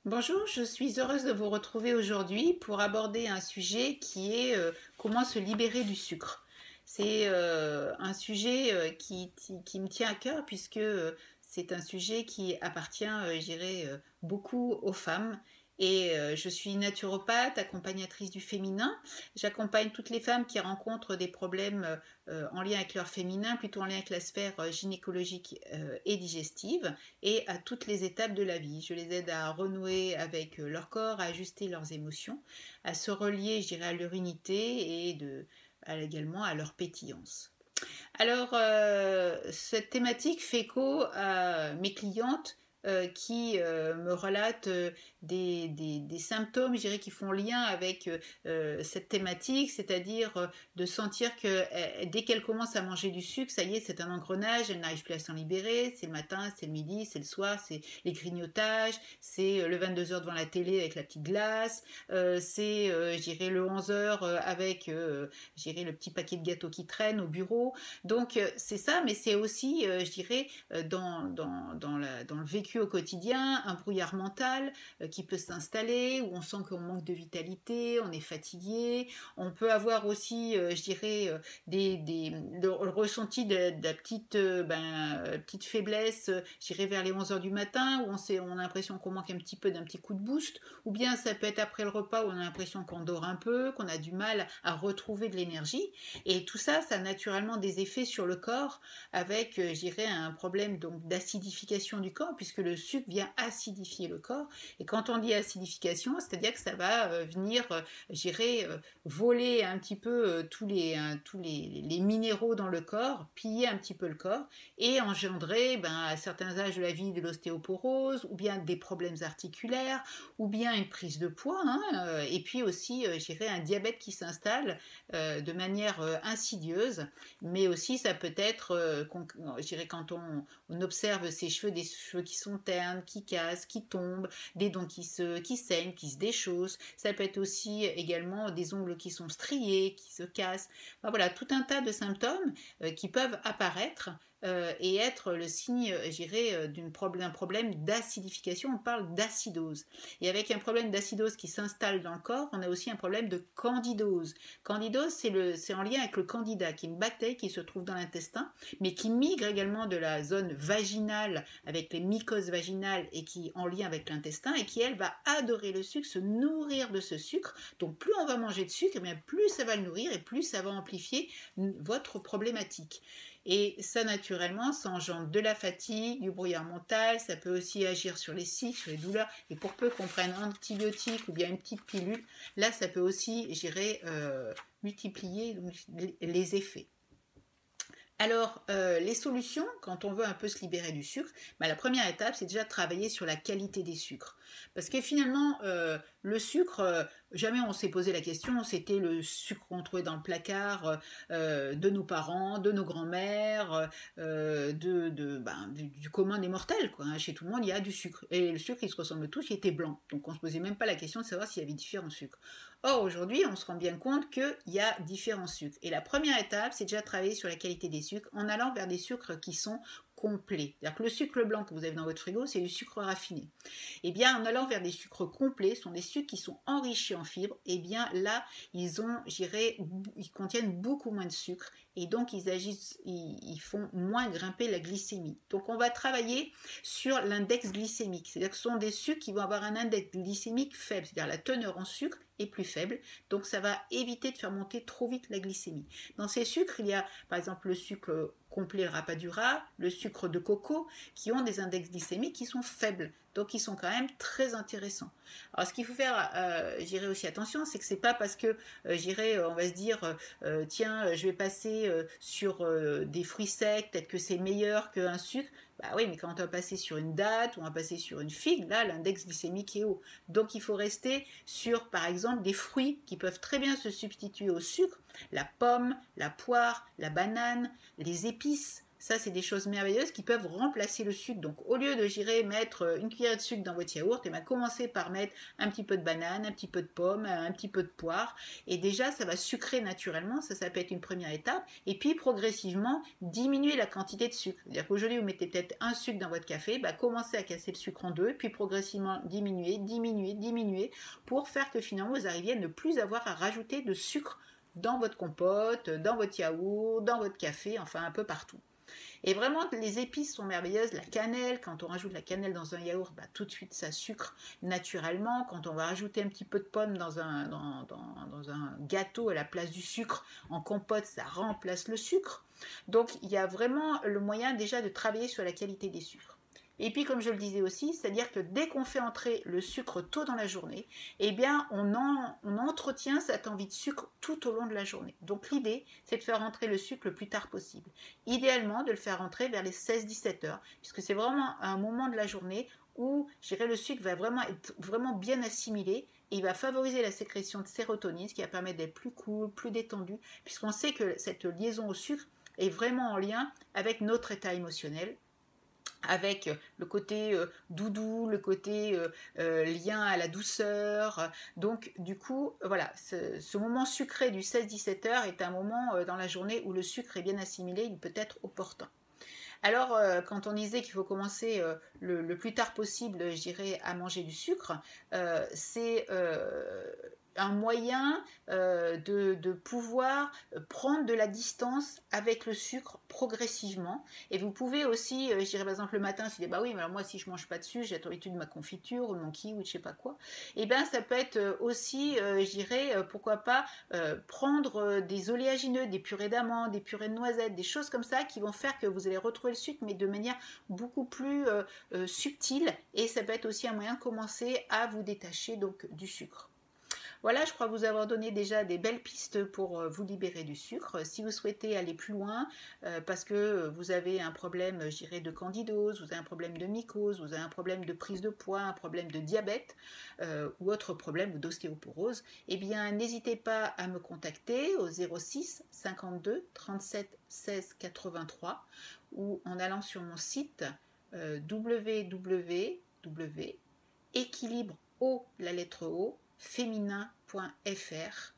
Bonjour, je suis heureuse de vous retrouver aujourd'hui pour aborder un sujet qui est comment se libérer du sucre. C'est un sujet qui me tient à cœur puisque c'est un sujet qui appartient, je dirais, beaucoup aux femmes. Et je suis naturopathe, accompagnatrice du féminin. J'accompagne toutes les femmes qui rencontrent des problèmes en lien avec leur féminin, plutôt en lien avec la sphère gynécologique et digestive et à toutes les étapes de la vie. Je les aide à renouer avec leur corps, à ajuster leurs émotions, à se relier, je dirais, à leur unité et également à leur pétillance. Alors, cette thématique fait écho à mes clientes qui me relatent des symptômes, je dirais, qui font lien avec cette thématique, c'est-à-dire de sentir que dès qu'elle commence à manger du sucre, ça y est, c'est un engrenage, elle n'arrive plus à s'en libérer, c'est le matin, c'est le midi, c'est le soir, c'est les grignotages, c'est le 22 heures devant la télé avec la petite glace, c'est, je dirais, le 11 heures avec, je dirais, le petit paquet de gâteaux qui traîne au bureau. Donc c'est ça, mais c'est aussi, je dirais, dans le vécu au quotidien, un brouillard mental qui peut s'installer, où on sent qu'on manque de vitalité, on est fatigué. On peut avoir aussi, je dirais, le ressenti de la petite faiblesse, je dirais, vers les 11 heures du matin, où on a l'impression qu'on manque un petit peu d'un petit coup de boost. Ou bien ça peut être après le repas, où on a l'impression qu'on dort un peu, qu'on a du mal à retrouver de l'énergie. Et tout ça, ça a naturellement des effets sur le corps avec, je dirais, un problème donc d'acidification du corps puisque le sucre vient acidifier le corps. Et quand on dit acidification, c'est-à-dire que ça va venir, je dirais, voler un petit peu tous les minéraux dans le corps, piller un petit peu le corps et engendrer à certains âges de la vie de l'ostéoporose ou bien des problèmes articulaires ou bien une prise de poids et puis aussi, je dirais, un diabète qui s'installe de manière insidieuse, mais aussi ça peut être, je dirais, quand on observe ses cheveux, des cheveux qui sont ternes, qui cassent, qui tombent, des dents qui saignent, qui se déchaussent. Ça peut être aussi également des ongles qui sont striés, qui se cassent. Enfin, voilà, tout un tas de symptômes qui peuvent apparaître et être le signe, je dirais, d'un problème d'acidification. On parle d'acidose. Et avec un problème d'acidose qui s'installe dans le corps, on a aussi un problème de candidose. Candidose, c'est en lien avec le candida, qui est une bactérie qui se trouve dans l'intestin, mais qui migre également de la zone vaginale avec les mycoses vaginales et qui est en lien avec l'intestin et qui, elle, va adorer le sucre, se nourrir de ce sucre. Donc plus on va manger de sucre, et bien plus ça va le nourrir et plus ça va amplifier votre problématique. Et ça, naturellement, ça engendre de la fatigue, du brouillard mental, ça peut aussi agir sur les cycles, sur les douleurs, et pour peu qu'on prenne un antibiotique ou bien une petite pilule, là, ça peut aussi, je dirais, multiplier donc, les effets. Alors, les solutions, quand on veut un peu se libérer du sucre, la première étape, c'est déjà de travailler sur la qualité des sucres. Parce que finalement, le sucre, jamais on s'est posé la question, c'était le sucre qu'on trouvait dans le placard de nos parents, de nos grands-mères, du commun des mortels. Quoi, hein. Chez tout le monde, il y a du sucre. Et le sucre, ils se ressemblent tous, il était blanc. Donc on ne se posait même pas la question de savoir s'il y avait différents sucres. Or, aujourd'hui, on se rend bien compte qu'il y a différents sucres. Et la première étape, c'est déjà de travailler sur la qualité des sucres en allant vers des sucres qui sont complets. C'est-à-dire que le sucre blanc que vous avez dans votre frigo, c'est du sucre raffiné. Et bien, en allant vers des sucres complets, ce sont des sucres qui sont enrichis en fibres, et bien là, ils contiennent beaucoup moins de sucre, et donc ils font moins grimper la glycémie. Donc on va travailler sur l'index glycémique, c'est-à-dire que ce sont des sucres qui vont avoir un index glycémique faible, c'est-à-dire la teneur en sucre est plus faible, donc ça va éviter de faire monter trop vite la glycémie. Dans ces sucres, il y a par exemple le sucre complet rapadura, le sucre de coco, qui ont des index glycémiques qui sont faibles. Donc ils sont quand même très intéressants. Alors ce qu'il faut faire, j'irai aussi attention, c'est que c'est pas parce que on va se dire tiens, je vais passer sur des fruits secs, peut-être que c'est meilleur qu'un sucre. Bah oui, mais quand on va passer sur une date ou on va passer sur une figue, là l'index glycémique est haut. Donc il faut rester sur par exemple des fruits qui peuvent très bien se substituer au sucre, la pomme, la poire, la banane, les épices. Ça, c'est des choses merveilleuses qui peuvent remplacer le sucre. Donc, au lieu de, j'irai mettre une cuillère de sucre dans votre yaourt, et bien commencez par mettre un petit peu de banane, un petit peu de pomme, un petit peu de poire. Et déjà, ça va sucrer naturellement. Ça peut être une première étape. Et puis, progressivement, diminuer la quantité de sucre. C'est-à-dire qu'aujourd'hui, vous mettez peut-être un sucre dans votre café. Bah, commencez à casser le sucre en deux. Puis, progressivement, diminuer pour faire que finalement, vous arriviez à ne plus avoir à rajouter de sucre dans votre compote, dans votre yaourt, dans votre café, enfin un peu partout. Et vraiment, les épices sont merveilleuses. La cannelle, quand on rajoute la cannelle dans un yaourt, bah, tout de suite, ça sucre naturellement. Quand on va rajouter un petit peu de pomme dans un gâteau à la place du sucre, en compote, ça remplace le sucre. Donc, il y a vraiment le moyen déjà de travailler sur la qualité des sucres. Et puis, comme je le disais aussi, c'est-à-dire que dès qu'on fait entrer le sucre tôt dans la journée, eh bien, on entretient cette envie de sucre tout au long de la journée. Donc, l'idée, c'est de faire entrer le sucre le plus tard possible. Idéalement, de le faire entrer vers les 16-17 heures, puisque c'est vraiment un moment de la journée où, je dirais, le sucre va vraiment être vraiment bien assimilé et il va favoriser la sécrétion de sérotonine, ce qui va permettre d'être plus cool, plus détendu, puisqu'on sait que cette liaison au sucre est vraiment en lien avec notre état émotionnel, avec le côté doudou, le côté lien à la douceur. Donc du coup, voilà, ce moment sucré du 16-17 heures est un moment dans la journée où le sucre est bien assimilé, il peut être opportun. Alors, quand on disait qu'il faut commencer le plus tard possible, je dirais, à manger du sucre, c'est un moyen de pouvoir prendre de la distance avec le sucre progressivement. Et vous pouvez aussi, je dirais par exemple le matin, si vous dites, bah oui, mais alors moi si je mange pas de sucre, j'ai l'habitude de ma confiture ou de mon kiwi ou de je sais pas quoi, et bien ça peut être aussi, je dirais, pourquoi pas prendre des oléagineux, des purées d'amandes, des purées de noisettes, des choses comme ça qui vont faire que vous allez retrouver le sucre, mais de manière beaucoup plus subtile. Et ça peut être aussi un moyen de commencer à vous détacher donc du sucre. Voilà, je crois vous avoir donné déjà des belles pistes pour vous libérer du sucre. Si vous souhaitez aller plus loin, parce que vous avez un problème, je dirais, de candidose, vous avez un problème de mycose, vous avez un problème de prise de poids, un problème de diabète ou autre problème ou d'ostéoporose, eh bien, n'hésitez pas à me contacter au 06 52 37 16 83 ou en allant sur mon site www.équilibre la lettre O féminin.fr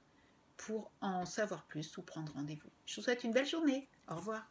pour en savoir plus ou prendre rendez-vous. Je vous souhaite une belle journée. Au revoir.